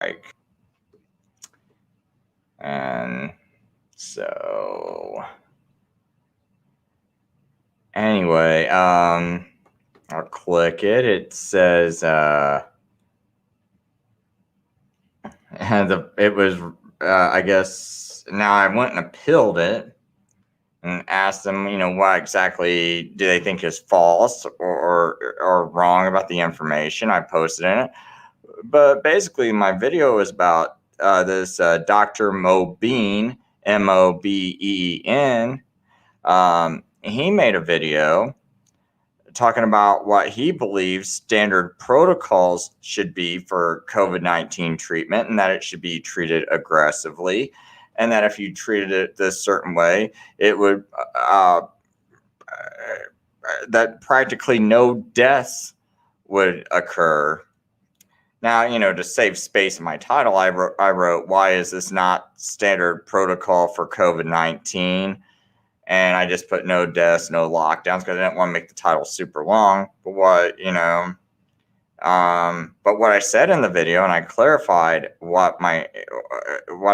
like. And so anyway, I'll click it. It says it was I guess now I went and appealed it and asked them, what exactly do they think is false or wrong about the information I posted in it. But basically, my video was about this Dr. Mobeen, Mobeen. He made a video talking about what he believes standard protocols should be for COVID-19 treatment, and that it should be treated aggressively, and that if you treated it this certain way, it would that practically no deaths would occur. Now, to save space in my title, I wrote, why is this not standard protocol for COVID-19? And I just put no deaths, no lockdowns, because I didn't want to make the title super long. But what I said in the video, and I clarified what I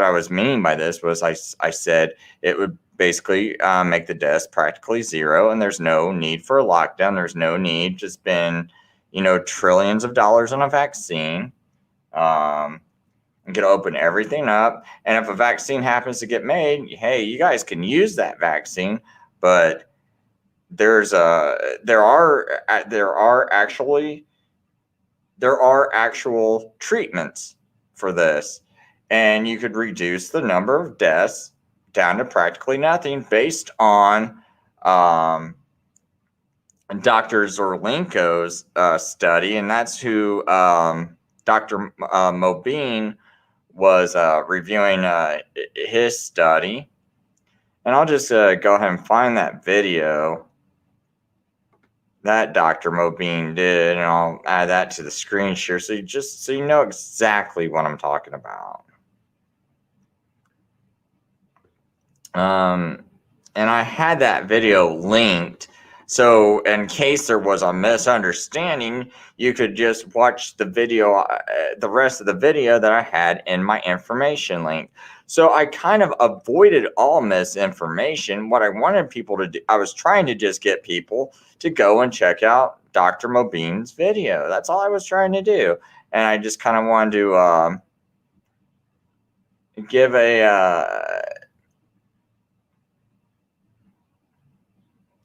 was meaning by this was I said it would basically make the deaths practically zero, and there's no need for a lockdown. There's no need to spend trillions of dollars on a vaccine. And could open everything up, and if a vaccine happens to get made, hey, you guys can use that vaccine, but there are actual treatments for this, and you could reduce the number of deaths down to practically nothing based on Dr. Zelenko's study, and that's who Dr. Mobeen was reviewing his study. And I'll just go ahead and find that video that Dr. Mobeen did, and I'll add that to the screen share so you know exactly what I'm talking about. And I had that video linked, so in case there was a misunderstanding, you could just watch the video, the rest of the video that I had in my information link. So I kind of avoided all misinformation. What I wanted people to do, I was trying to just get people to go and check out Dr. Mobeen's video. That's all I was trying to do. And I just kind of wanted to give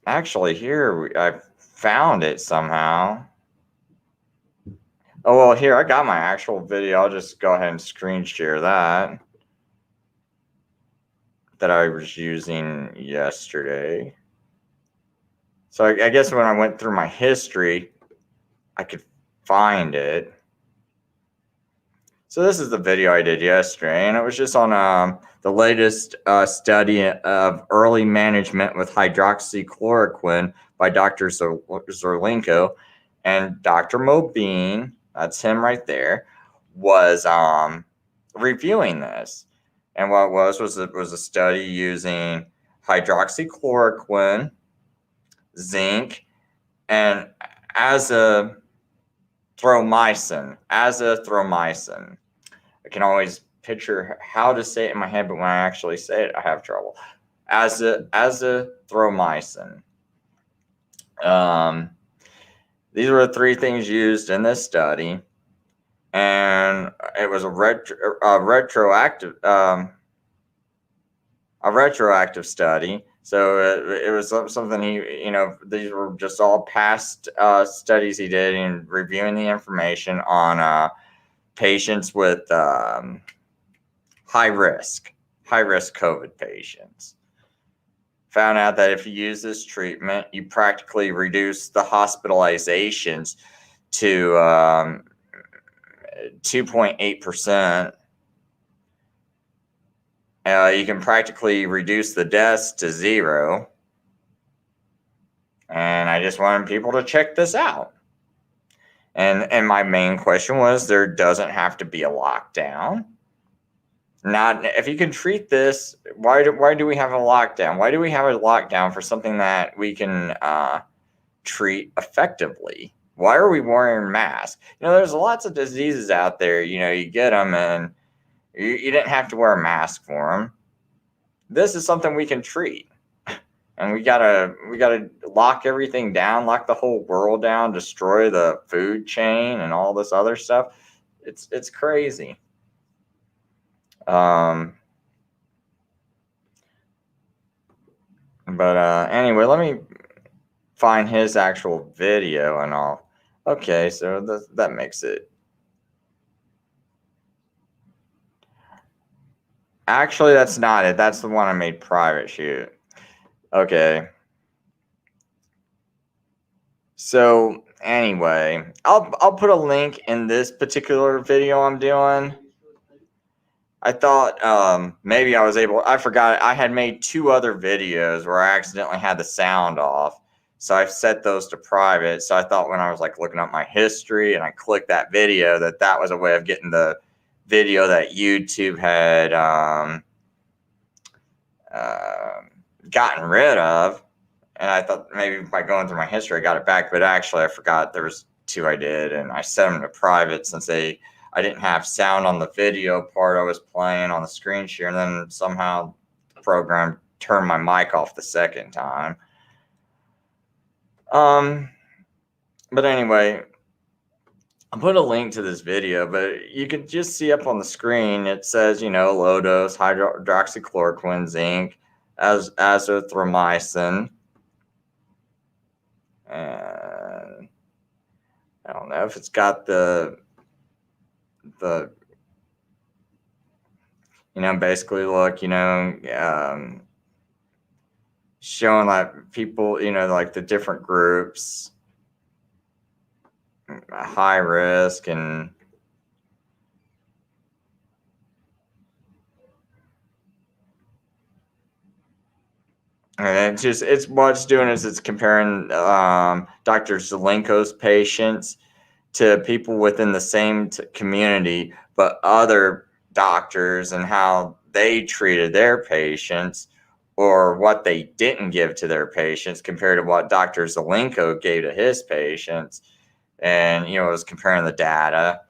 actually, here I found it somehow. Oh, well, here I got my actual video. I'll just go ahead and screen share that I was using yesterday. So I guess when I went through my history, I could find it. So this is the video I did yesterday, and it was just on the latest study of early management with hydroxychloroquine by Dr. Zelenko, and Dr. Mobeen, that's him right there, was reviewing this. And what it was a study using hydroxychloroquine, zinc, and azithromycin. I can always picture how to say it in my head, but when I actually say it, I have trouble. Azithromycin. These were the three things used in this study, and it was a retroactive study. So it was something these were just all past studies he did in reviewing the information on patients with high risk COVID patients. Found out that if you use this treatment, you practically reduce the hospitalizations to 2.8%. You can practically reduce the deaths to zero. And I just wanted people to check this out. And my main question was, there doesn't have to be a lockdown. Not if you can treat this, why do we have a lockdown? Why do we have a lockdown for something that we can treat effectively? Why are we wearing masks? There's lots of diseases out there. You get them and you didn't have to wear a mask for them. This is something we can treat. And we gotta lock everything down, lock the whole world down, destroy the food chain and all this other stuff. It's crazy. But anyway, let me find his actual video and all. Okay, so that makes it. Actually, that's not it. That's the one I made private. Shoot. Okay. So anyway, I'll put a link in this particular video I'm doing. I thought maybe I forgot I had made 2 other videos where I accidentally had the sound off. So I've set those to private. So I thought when I was like looking up my history and I clicked that video that was a way of getting the video that YouTube had gotten rid of. And I thought maybe by going through my history I got it back, but actually I forgot there was 2 I did, and I set them to private since I didn't have sound on the video part I was playing on the screen share, and then somehow the program turned my mic off the second time. But anyway, I'll put a link to this video, but you can just see up on the screen, it says, low dose hydroxychloroquine, zinc, azithromycin. And I don't know if it's got the basically look, showing like people, like the different groups, high risk and what it's doing is it's comparing Dr. Zelenko's patients to people within the same community, but other doctors and how they treated their patients or what they didn't give to their patients compared to what Dr. Zelenko gave to his patients. And, it was comparing the data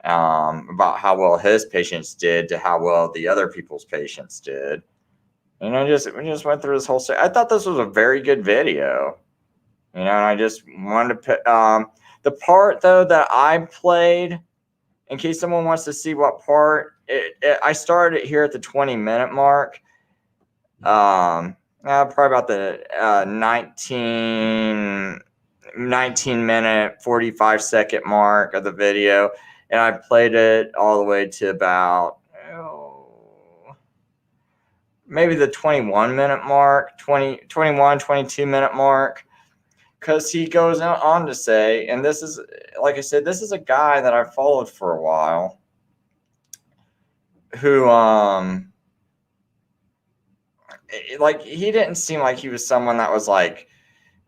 about how well his patients did to how well the other people's patients did. We just went through this whole I thought this was a very good video. And I just wanted to put the part though that I played, in case someone wants to see what part, I started it here at the 20-minute mark. Probably about the 19-minute 45-second mark of the video, and I played it all the way to about maybe the 21-minute mark, 22-minute mark, because he goes on to say, and this is, like I said, this is a guy that I followed for a while who, he didn't seem like he was someone that was like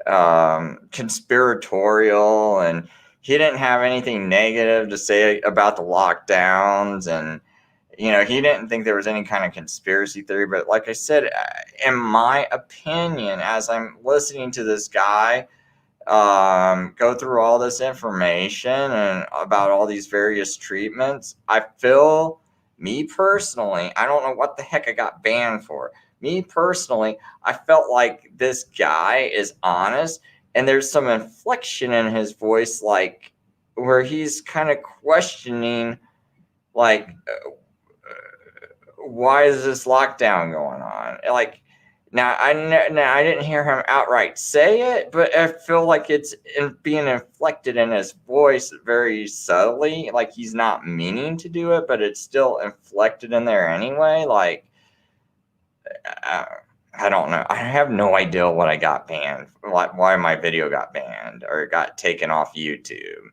conspiratorial, and he didn't have anything negative to say about the lockdowns, and he didn't think there was any kind of conspiracy theory. But like I said, in my opinion, as I'm listening to this guy go through all this information and about all these various treatments, I feel, me personally, I don't know what the heck I got banned for. Me personally, I felt like this guy is honest, and there's some inflection in his voice, like where he's kind of questioning, like, why is this lockdown going on? Like, now I didn't hear him outright say it, but I feel like it's being inflected in his voice very subtly, like he's not meaning to do it, but it's still inflected in there anyway. Like, I don't know. I have no idea what I got banned, why my video got banned or got taken off YouTube.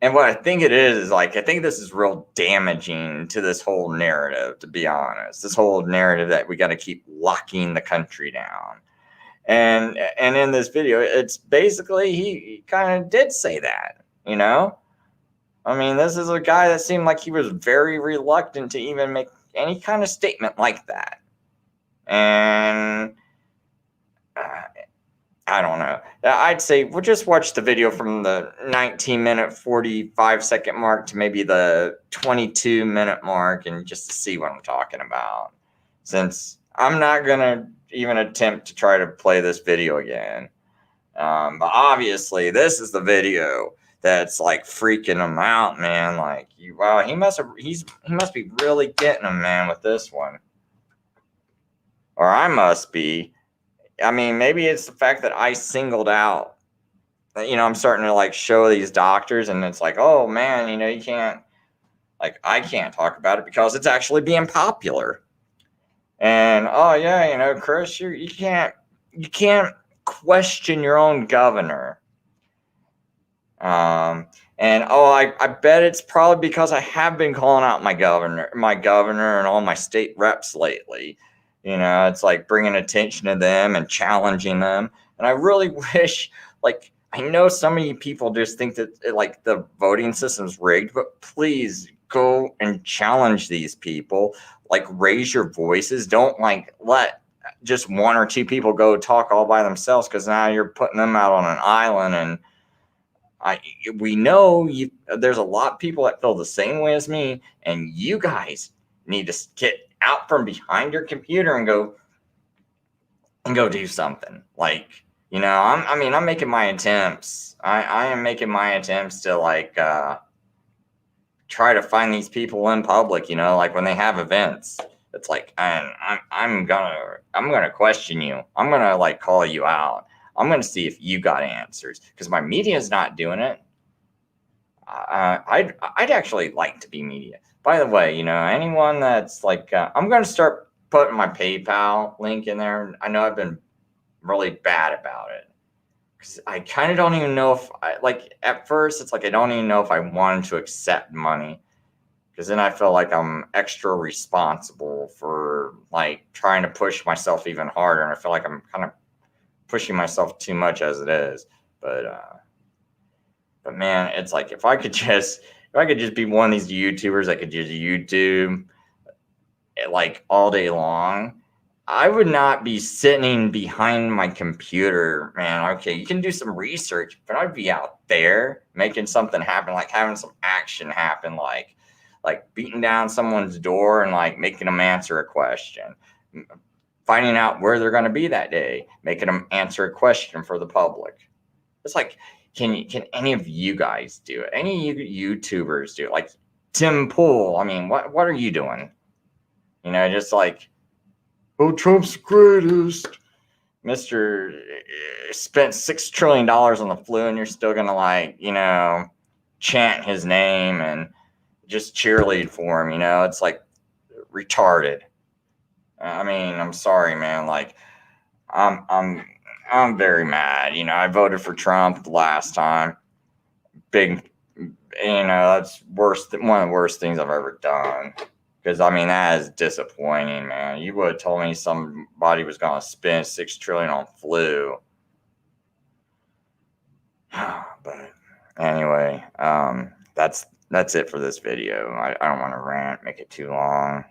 And what I think it is like, I think this is real damaging to this whole narrative, to be honest. This whole narrative that we got to keep locking the country down. And in this video, it's basically, he kind of did say that, I mean, this is a guy that seemed like he was very reluctant to even make any kind of statement like that. And I don't know. I'd say we'll just watch the video from the 19-minute, 45-second mark to maybe the 22-minute mark and just to see what I'm talking about. Since I'm not going to even attempt to try to play this video again. But obviously, this is the video that's like freaking him out, man. Like, wow, he must be really getting him, man, with this one. Or I must be. I mean, maybe it's the fact that I singled out. I'm starting to like show these doctors, and it's like, oh man, you can't, like, I can't talk about it because it's actually being popular. And oh yeah, Chris, you can't question your own governor. And I bet it's probably because I have been calling out my governor, and all my state reps lately. It's like bringing attention to them and challenging them. And I really wish, like, I know some of you people just think that like the voting system's rigged, but please go and challenge these people. Like, raise your voices. Don't like let just one or two people go talk all by themselves, because now you're putting them out on an island. And we know there's a lot of people that feel the same way as me, and you guys need to get out from behind your computer and go do something. Like, I'm making my attempts. I am making my attempts to like try to find these people in public. Like when they have events. It's like I'm gonna question you. I'm gonna like call you out. I'm going to see if you got answers, because my media is not doing it. I'd actually like to be media. By the way, anyone that's like, I'm going to start putting my PayPal link in there. I know I've been really bad about it, because I kind of don't even know if at first it's like I don't even know if I wanted to accept money, because then I feel like I'm extra responsible for like trying to push myself even harder, and I feel like I'm kind of pushing myself too much as it is. But man, it's like if I could just be one of these YouTubers that could just YouTube like all day long, I would not be sitting behind my computer, man. Okay, you can do some research, but I'd be out there making something happen, like having some action happen, like beating down someone's door and like making them answer a question, finding out where they're going to be that day, making them answer a question for the public. It's like, can any of you guys do it? Any YouTubers do it? Like Tim Pool. I mean, what are you doing? Just like, oh, Trump's greatest. Mr. spent $6 trillion on the flu, and you're still going to like, chant his name and just cheerlead for him. It's like retarded. I mean, I'm sorry, man. Like, I'm very mad. I voted for Trump the last time. Big, that's worse. One of the worst things I've ever done. Because I mean, that is disappointing, man. You would have told me somebody was going to spend $6 trillion on flu. But anyway, that's it for this video. I don't want to rant, make it too long.